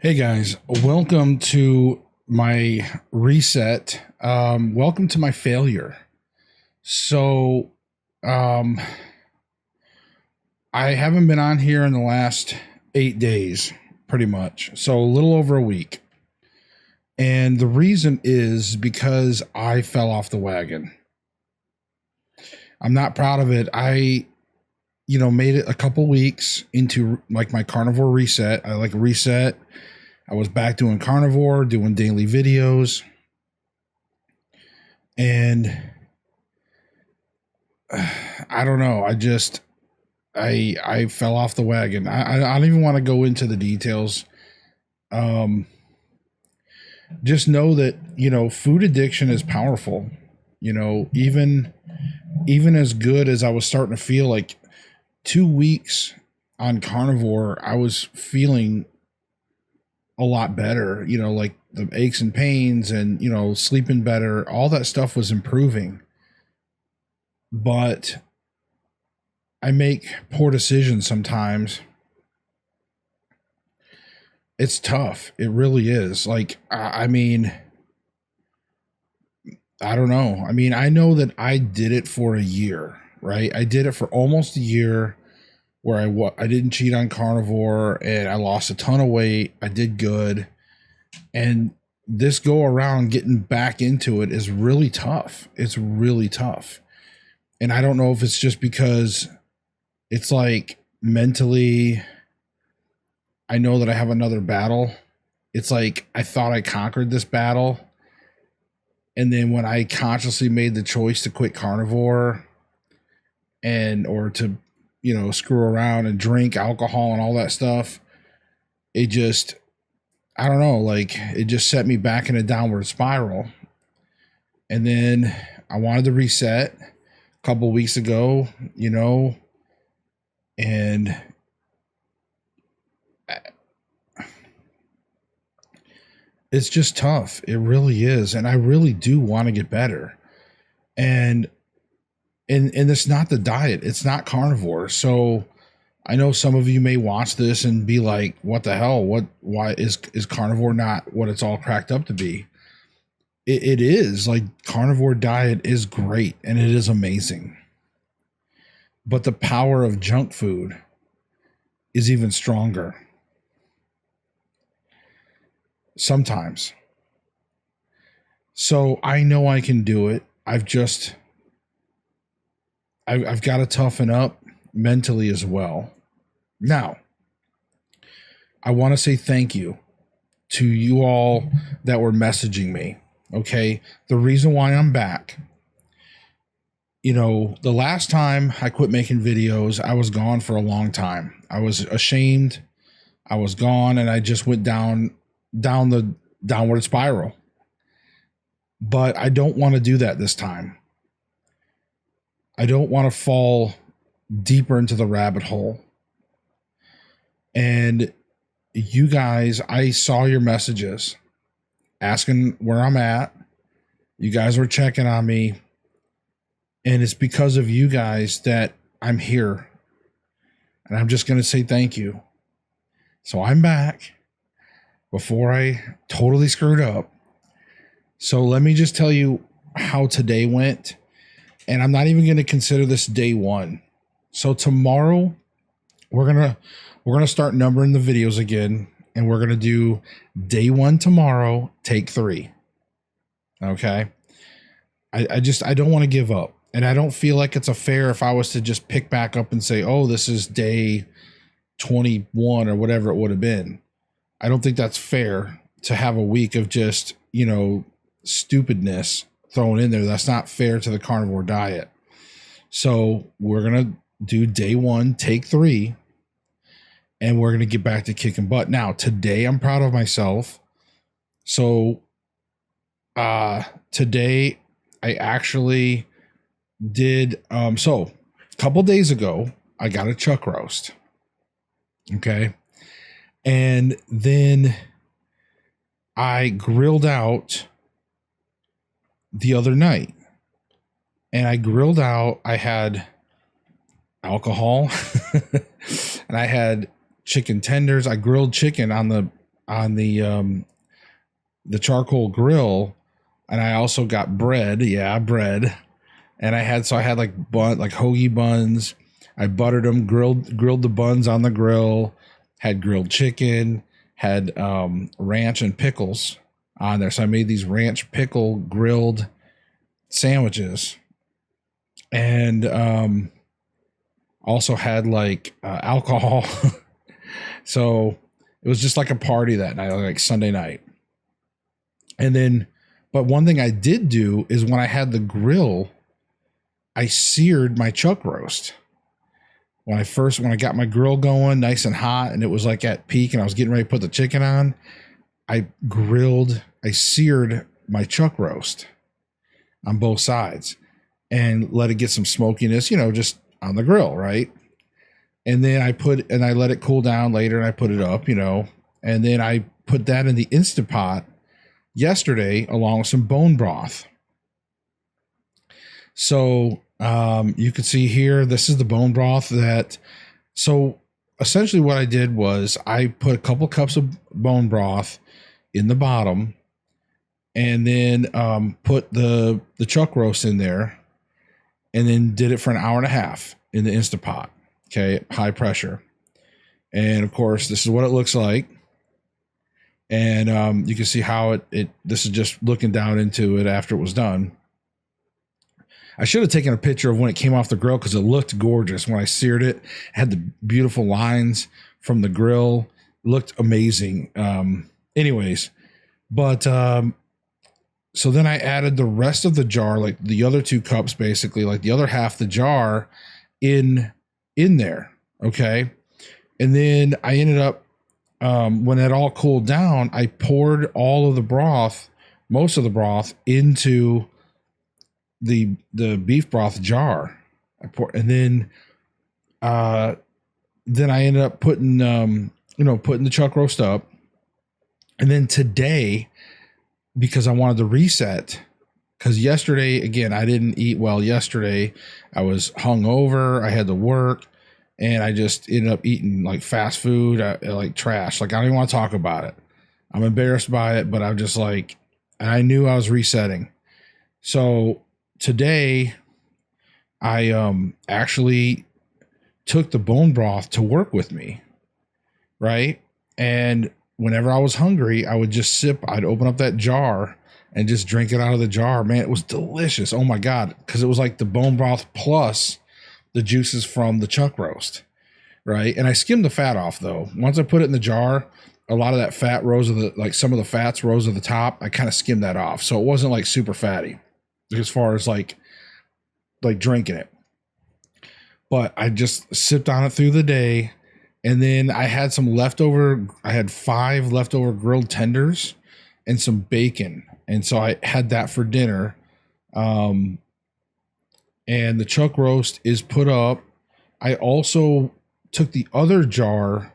Hey guys, welcome to my reset. Welcome to my failure. So, um, I haven't been on here in the last 8 days, pretty much. So, a little over a week. And the reason is because I fell off the wagon. I'm not proud of it. I made it a couple weeks into like my carnivore reset. I like reset. I was back doing carnivore, doing daily videos, and I don't know. I fell off the wagon. I don't even want to go into the details. Um, just know that food addiction is powerful. Even as good as I was starting to feel, like 2 weeks on carnivore, I was feeling a lot better. Like the aches and pains, and sleeping better. All that stuff was improving, but I make poor decisions sometimes. It's tough. It really is. Like, I mean, I don't know. I mean, I know that I did it for a year, right? I did it for almost a year where I didn't cheat on carnivore and I lost a ton of weight. I did good. And this go around getting back into it is really tough. It's really tough. And I don't know if it's just because it's like mentally, I know that I have another battle. It's like I thought I conquered this battle. And then when I consciously made the choice to quit carnivore or to, screw around and drink alcohol and all that stuff, it just, I don't know, like it just set me back in a downward spiral. And then I wanted to reset a couple weeks ago, and it's just tough. It really is. And I really do want to get better. And it's not the diet. It's not carnivore. So I know some of you may watch this and be like, what the hell? Why is carnivore not what it's all cracked up to be? It is. Like, carnivore diet is great and it is amazing. But the power of junk food is even stronger. Sometimes. So I know I can do it. I've got to toughen up mentally as well. Now, I want to say thank you to you all that were messaging me. Okay. The reason why I'm back, the last time I quit making videos, I was gone for a long time. I was ashamed. I was gone and I just went down the downward spiral. But I don't want to do that this time. I don't want to fall deeper into the rabbit hole. And you guys, I saw your messages asking where I'm at. You guys were checking on me. And it's because of you guys that I'm here. And I'm just going to say thank you. So I'm back before I totally screwed up. So let me just tell you how today went. And I'm not even going to consider this day one. So tomorrow we're going to start numbering the videos again, and we're going to do day one tomorrow, take 3. Okay? I don't want to give up. And I don't feel like it's a fair if I was to just pick back up and say, "Oh, this is day 21 or whatever it would have been." I don't think that's fair to have a week of just, stupidness thrown in there. That's not fair to the carnivore diet. So we're going to do day 1, take 3, and we're going to get back to kicking butt. Now, today I'm proud of myself. So today I actually did, so a couple days ago, I got a chuck roast. Okay. And then I grilled out the other night, and I had alcohol and I had chicken tenders. I grilled chicken on on the charcoal grill, and I also got bread. Yeah, bread. And I had like hoagie buns. I buttered them, grilled the buns on the grill, had grilled chicken, had ranch and pickles on there. So I made these ranch pickle grilled sandwiches, and also had like alcohol. So it was just like a party that night, like Sunday night. And then, but one thing I did do is when I had the grill, I seared my chuck roast. When I got my grill going nice and hot and it was like at peak and I was getting ready to put the chicken on, I seared my chuck roast on both sides and let it get some smokiness, just on the grill, right? And then I let it cool down later and I put it up, and then I put that in the Instant Pot yesterday along with some bone broth. So you can see here, this is the bone broth so essentially what I did was I put a couple cups of bone broth in the bottom and then put the chuck roast in there and then did it for an hour and a half in the Instant Pot. Okay. High pressure. And of course, this is what it looks like. And you can see how this is just looking down into it after it was done. I should have taken a picture of when it came off the grill because it looked gorgeous when I seared it. It had the beautiful lines from the grill. It looked amazing. Anyways, but so then I added the rest of the jar, like the other 2 cups, basically, like the other half the jar in there. Okay. And then I ended up, when it all cooled down, I poured all of the broth, most of the broth, into the beef broth jar. And then I ended up putting the chuck roast up. And then today, because I wanted to reset, because yesterday, again, I didn't eat well yesterday. I was hungover. I had to work, and I just ended up eating like fast food, like trash. Like I don't even want to talk about it. I'm embarrassed by it, but I'm just like, and I knew I was resetting. So today, I actually took the bone broth to work with me, right? And whenever I was hungry, I would just I'd open up that jar and just drink it out of the jar. Man, it was delicious. Oh my God. Because it was like the bone broth plus the juices from the chuck roast, right? And I skimmed the fat off though. Once I put it in the jar, a lot of that fat some of the fats rose to the top. I kind of skimmed that off. So it wasn't like super fatty as far as like drinking it. But I just sipped on it through the day. And then I had I had 5 leftover grilled tenders and some bacon. And so I had that for dinner. And the chuck roast is put up. I also took the other jar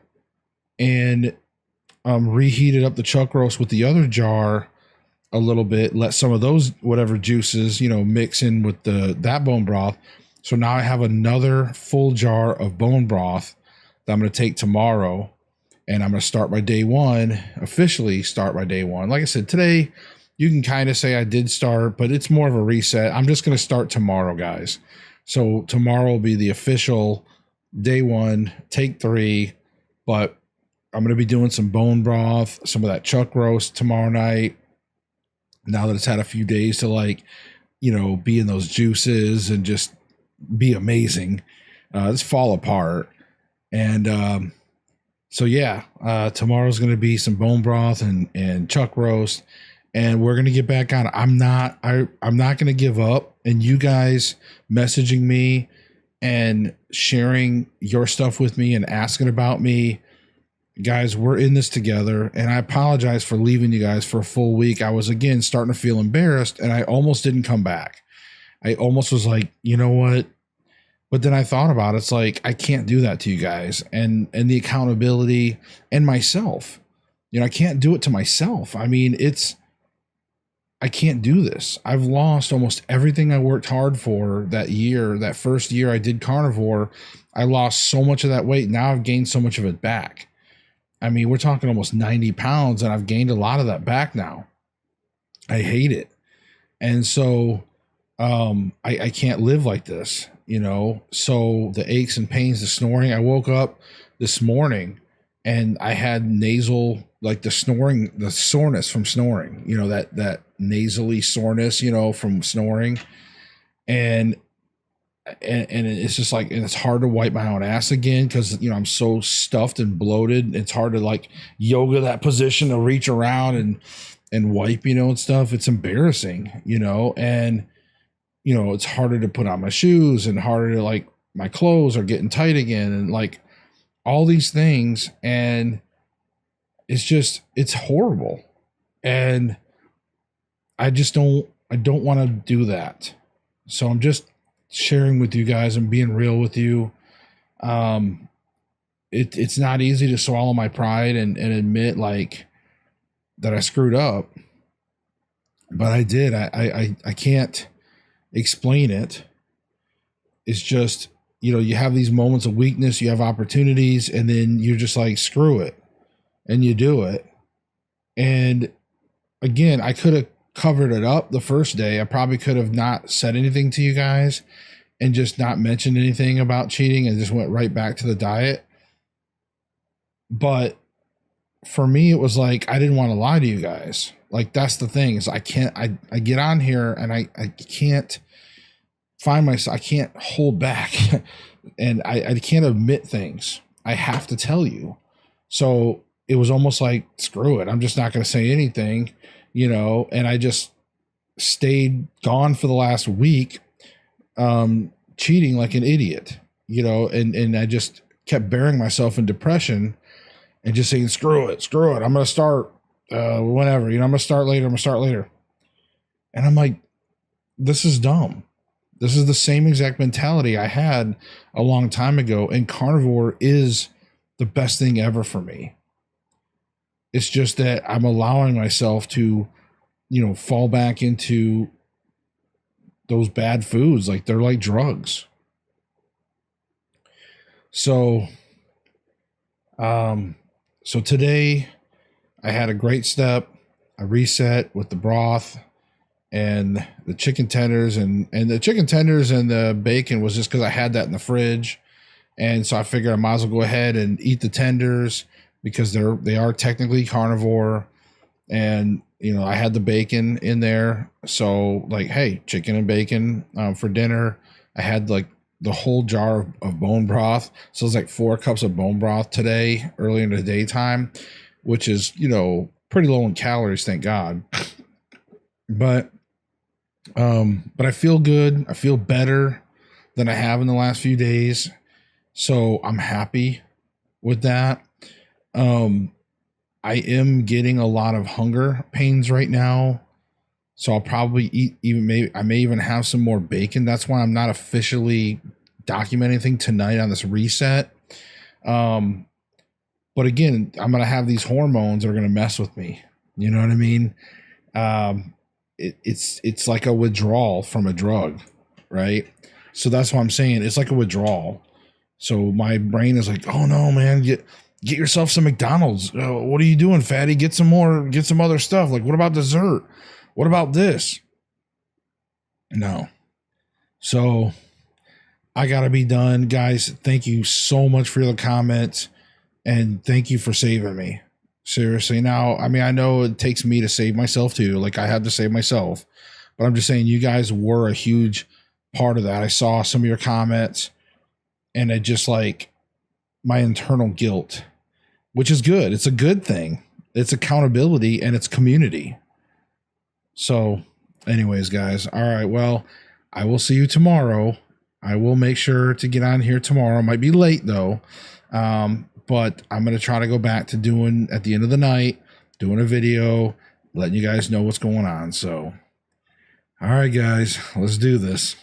and reheated up the chuck roast with the other jar a little bit, let some of those whatever juices, mix in with that bone broth. So now I have another full jar of bone broth that I'm going to take tomorrow, and I'm going to start by day one, officially start by day one. Like I said, today you can kind of say I did start, but it's more of a reset. I'm just going to start tomorrow, guys. So tomorrow will be the official day one, take 3, but I'm going to be doing some bone broth, some of that chuck roast tomorrow night. Now that it's had a few days to be in those juices and just be amazing, just fall apart. And so yeah, tomorrow's going to be some bone broth and chuck roast, and we're going to get back on. I'm not going to give up. And you guys messaging me and sharing your stuff with me and asking about me, guys, we're in this together. And I apologize for leaving you guys for a full week. I was again starting to feel embarrassed, and I almost didn't come back. I almost was like, you know what? But then I thought about it. It's like, I can't do that to you guys, and the accountability and myself, I can't do it to myself. I mean, I can't do this. I've lost almost everything I worked hard for that year. That first year I did carnivore, I lost so much of that weight. Now I've gained so much of it back. I mean, we're talking almost 90 pounds, and I've gained a lot of that back now. I hate it. And so I can't live like this, you know? So the aches and pains, the snoring, I woke up this morning and I had nasal, like the snoring, the soreness from snoring, you know, that nasally soreness, you know, from snoring. And it's just like, and it's hard to wipe my own ass again because, you know, I'm so stuffed and bloated. It's hard to like yoga that position to reach around and wipe, you know, and stuff. It's embarrassing, you know, and, you know, it's harder to put on my shoes and harder to like my clothes are getting tight again and like all these things. And it's just, it's horrible. And I don't want to do that. So I'm just sharing with you guys and being real with you. It's not easy to swallow my pride and admit like that I screwed up, but I did. I can't explain it. It's just, you know, you have these moments of weakness, you have opportunities, and then you're just like, screw it. And you do it. And again, I could have covered it up the first day. I probably could have not said anything to you guys and just not mentioned anything about cheating and just went right back to the diet. But for me, it was like, I didn't want to lie to you guys. Like, that's the thing is I get on here and I can't find myself. I can't hold back and I can't admit things. I have to tell you. So it was almost like, screw it. I'm just not going to say anything, you know, and I just stayed gone for the last week, cheating like an idiot, you know, and I just kept burying myself in depression and just saying, screw it. I'm going to start, whenever, you know, I'm going to start later. And I'm like, this is dumb. This is the same exact mentality I had a long time ago. And carnivore is the best thing ever for me. It's just that I'm allowing myself to, you know, fall back into those bad foods. Like they're like drugs. So, so today I had a great step. I reset with the broth and the chicken tenders and the chicken tenders and the bacon was just because I had that in the fridge. And so I figured I might as well go ahead and eat the tenders because they are technically carnivore. And, you know, I had the bacon in there. So like, hey, chicken and bacon for dinner. I had like the whole jar of bone broth. So it was like 4 cups of bone broth today, early in the daytime, which is, you know, pretty low in calories, thank God. But I feel good. I feel better than I have in the last few days. So I'm happy with that. I am getting a lot of hunger pains right now. So I'll probably eat I may even have some more bacon. That's why I'm not officially documenting anything tonight on this reset. But again, I'm going to have these hormones that are going to mess with me. You know what I mean? It's like a withdrawal from a drug, right? So that's what I'm saying. It's like a withdrawal. So my brain is like, oh no, man, get yourself some McDonald's. What are you doing, fatty? Get some other stuff. Like, what about dessert? What about this? No. So I got to be done. Guys, thank you so much for the comments. And thank you for saving me. Seriously. Now, I mean, I know it takes me to save myself too. Like I had to save myself. But I'm just saying you guys were a huge part of that. I saw some of your comments and it just like my internal guilt, which is good. It's a good thing. It's accountability and it's community. So anyways, guys. All right. Well, I will see you tomorrow. I will make sure to get on here tomorrow. Might be late though. But I'm going to try to go back to doing at the end of the night, doing a video, letting you guys know what's going on. So, all right, guys, let's do this.